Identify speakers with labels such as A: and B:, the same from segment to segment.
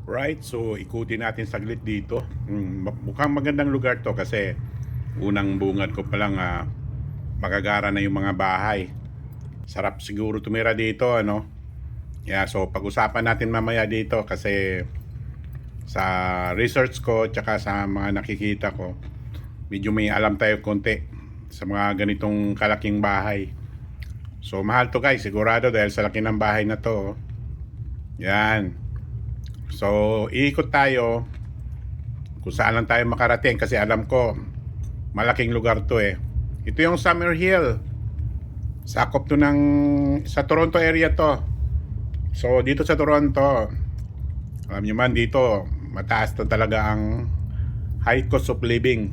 A: Right, so ikutin natin saglit dito. Mukhang magandang lugar to kasi unang bungad ko palang magagara na yung mga bahay. Sarap siguro tumira dito, ano? Yeah, so pag-usapan natin mamaya dito kasi sa research ko tsaka sa mga nakikita ko, medyo may alam tayo konti sa mga ganitong kalaking bahay. So mahal to guys, sigurado dahil sa laki ng bahay na to. Yan. So iikot tayo kung saan lang tayo makarating kasi alam ko malaking lugar to eh. Ito yung Summer Hill. Sakop to ng sa Toronto area to. So dito sa Toronto, alam niyo man dito, mataas to talaga ang high cost of living.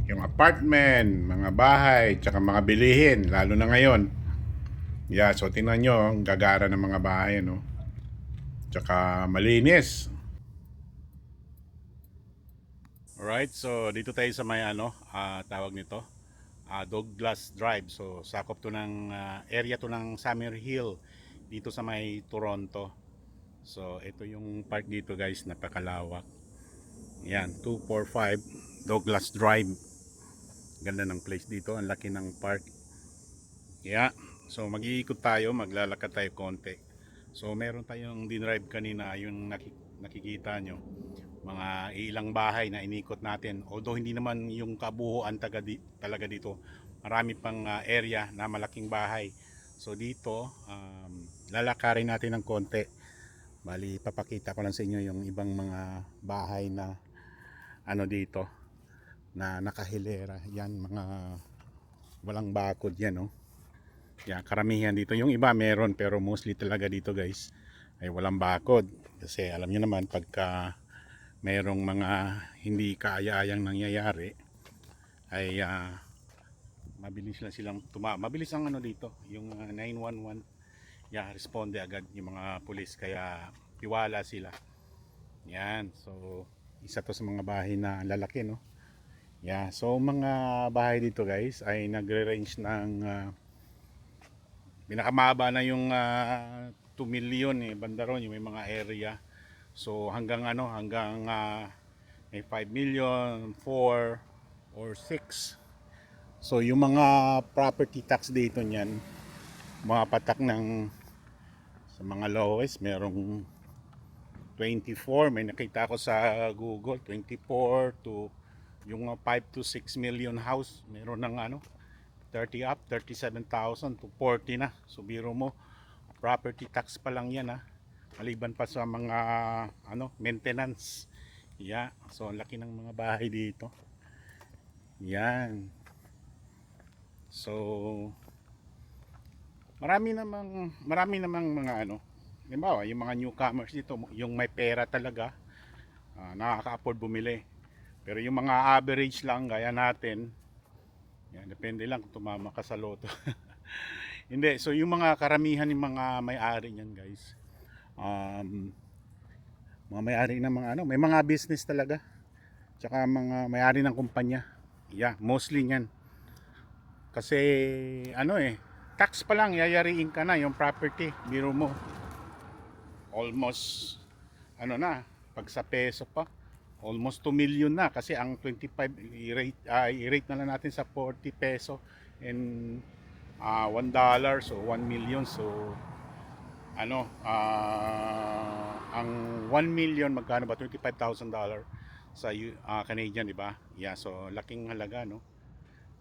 A: Yung apartment, mga bahay, tsaka mga bilihin, lalo na ngayon. Yeah, so tingnan nyo, ang gagara ng mga bahay, no? Tsaka malinis. Alright, so dito tayo sa may tawag nito, Douglas Drive. So sakop to ng area to ng Summer Hill dito sa may Toronto. So ito yung park dito guys, napakalawak. Yan, 245 Douglas Drive. Ganda ng place dito, ang laki ng park. Yeah, so mag-iikot tayo, maglalakad tayo konti. So meron tayong dinrive kanina, yung nakikita nyo, mga ilang bahay na inikot natin. Although hindi naman yung kabuuan talaga dito, marami pang area na malaking bahay. So dito, lalakarin natin ng konti. Bali, papakita ko lang sa inyo yung ibang mga bahay na ano dito, na nakahilera. Yan, mga walang bakod yan, no? Yan, karamihan dito. Yung iba meron, pero mostly talaga dito guys ay walang bakod. Kasi alam nyo naman, pagka merong mga hindi kaaya-ayang nangyayari ay mabilis lang silang mabilis ang ano dito, yung 911. Yeah, responde agad yung mga pulis, kaya tiwala sila. Yan, so isa to sa mga bahay na lalaki, no? Yeah, so mga bahay dito guys ay nagre-range ng pinakamaba na yung 2 million eh, banda ron yung may mga area. So hanggang may 5 million, 4 or 6. So yung mga property tax dito niyan, mga patak ng sa mga lowest, merong 24, may nakita ko sa Google, 24 to yung 5 to 6 million house, meron ng 30 up, 37,000 to 40 na. So biro mo, property tax pa lang yan maliban pa sa mga maintenance. Yeah, so ang laki ng mga bahay dito. Yan. So marami namang mga halimbawa yung mga newcomers dito, yung may pera talaga, nakaka-afford bumili. Pero yung mga average lang gaya natin, yan, depende lang kung tumama ka sa loto. Hindi, so yung mga karamihan ng mga may-ari niyan guys, mga may-ari ng mga may mga business talaga. Tsaka mga may-ari ng kumpanya. Yeah, mostly niyan. Kasi tax pa lang yayariin ka na yung property. Biro mo. Almost pag sa peso pa, almost 2 million na kasi ang 25 i-rate na lang natin sa 40 peso and $1, so 1 million. So ang 1 million magkano ba, $25,000 sa Canadian, di ba? Yeah, so laking halaga, no?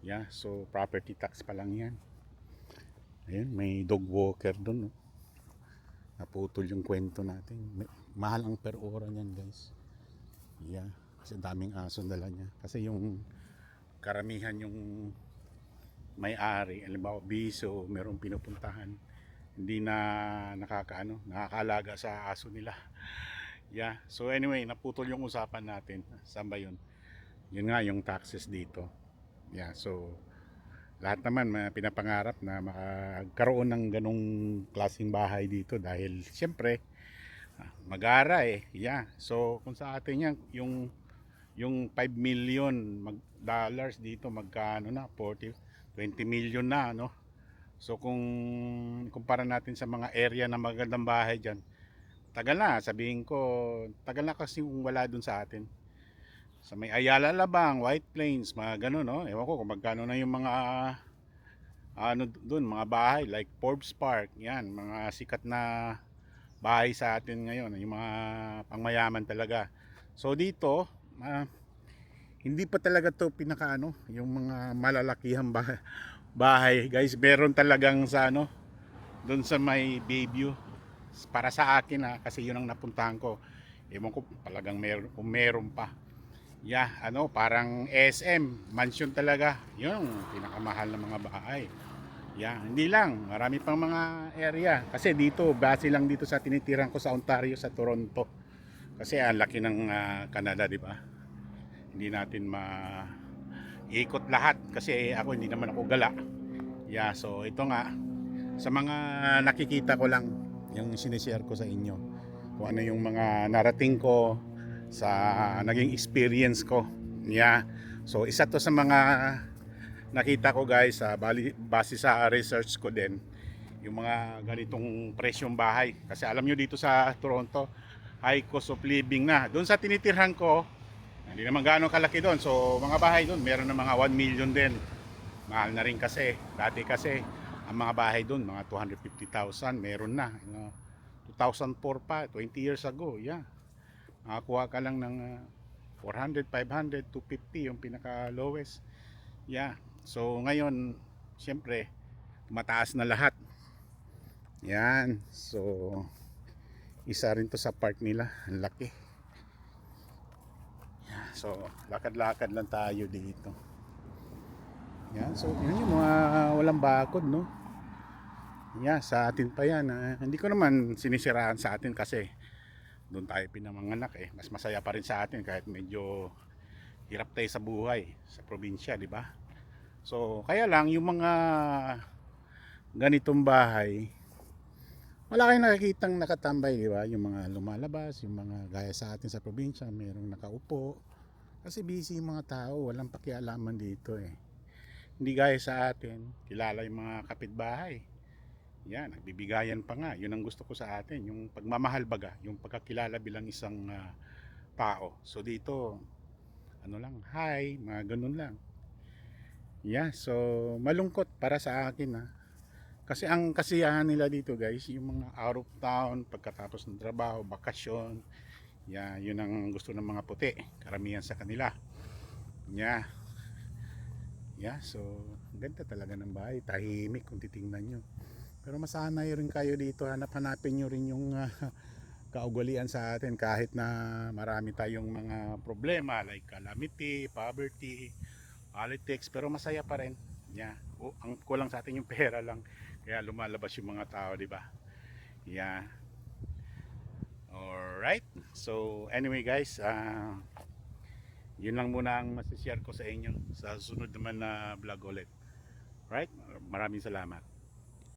A: Yeah, so property tax pa lang 'yan. Ayun, may dog walker doon, no? Naputol yung kwento natin. Mahal ang per ora niyan, guys. Yeah, kasi daming aso dala niya. Kasi yung karamihan yung may-ari, halimbawa biso, merong pinupuntahan, hindi na nakakaalaga sa aso nila. Yeah, so anyway, naputol yung usapan natin. Saan ba yun? Yun nga, yung taxes dito. Yeah, so lahat naman pinapangarap na magkaroon ng ganong klaseng bahay dito dahil siyempre magara eh. Yeah, so kung sa atin yan, yung 5 million dollars dito, magkano na, 20 million na, no? So kung kumpara natin sa mga area na magandang bahay dyan, tagal na, sabihin ko, tagal na kasi yung wala dun sa atin. Sa may Ayala Labang, White Plains, mga ganun, no? Ewan ko kung magkano na yung mga ano dun, mga bahay like Forbes Park, yan, mga sikat na bahay sa atin ngayon, yung mga pangmayaman talaga. So dito, hindi pa talaga to pinaka ano, yung mga malalakihang bahay, guys. Meron talagang sa ano, doon sa may Bayview. Para sa akin kasi yun ang napuntahan ko. Ewan ko talagang meron, kung meron pa. Yeah, ano, parang SM, mansion talaga. Yun, pinakamahal na mga bahay. Yeah, hindi lang, marami pang mga area. Kasi dito, base lang dito sa tinitiran ko sa Ontario, sa Toronto. Kasi ang laki ng Canada, di ba? Hindi natin ikot lahat kasi ako hindi naman ako gala. Yeah, so ito nga sa mga nakikita ko lang yung sinishare ko sa inyo. Kung ano yung mga narating ko sa naging experience ko. Yeah. So isa to sa mga nakita ko guys, base sa research ko din yung mga ganitong presyong bahay. Kasi alam nyo dito sa Toronto, high cost of living na. Doon sa tinitirhan ko, hindi naman gaano kalaki doon. So mga bahay doon, meron na mga 1 million din. Mahal na rin kasi. Dati kasi, ang mga bahay doon, mga 250,000, meron na. 2004 pa, 20 years ago, yeah. Makakuha ka lang ng 400, 500, 250 yung pinaka lowest. Yeah. So ngayon, siyempre, mataas na lahat. Yan. So, isa rin to sa park nila. Ang laki. So, lakad-lakad lang tayo dito. Yan. So, yun yung mga walang bakod, no? Yan, sa atin pa yan. Hindi ko naman sinisiraan sa atin kasi doon tayo pinamanganak eh. Mas masaya pa rin sa atin kahit medyo hirap tayo sa buhay sa probinsya, di ba? So, kaya lang yung mga ganitong bahay, wala kayong nakikitang nakatambay, di ba? Yung mga lumalabas, yung mga gaya sa atin sa probinsya, mayroong nakaupo. Kasi busy yung mga tao, walang pakialaman dito eh. Hindi gaya sa atin, kilala yung mga kapitbahay. Yan, nagbibigayan pa nga. Yun ang gusto ko sa atin, yung pagmamahal baga, yung pagkakilala bilang isang tao. So dito, ano lang, hi, mga ganun lang. Yeah, so malungkot para sa akin Kasi ang kasiyahan nila dito guys, yung mga out of town, pagkatapos ng trabaho, bakasyon. Yeah, yun ang gusto ng mga puti, karamihan sa kanila. Yeah. Yeah, so ganda talaga ng bahay, tahimik kung titingnan nyo. Pero masanay rin kayo dito, hanapin nyo rin yung kaugalian sa atin kahit na marami tayong mga problema like calamity, poverty, politics, pero masaya pa rin. Yeah. Ang kulang sa atin yung pera lang. Kaya lumalabas yung mga tao, di ba? Yeah. Alright. So, anyway guys, yun lang muna ang masishare ko sa inyo. Sa susunod naman na vlog ulit. Right? Maraming salamat.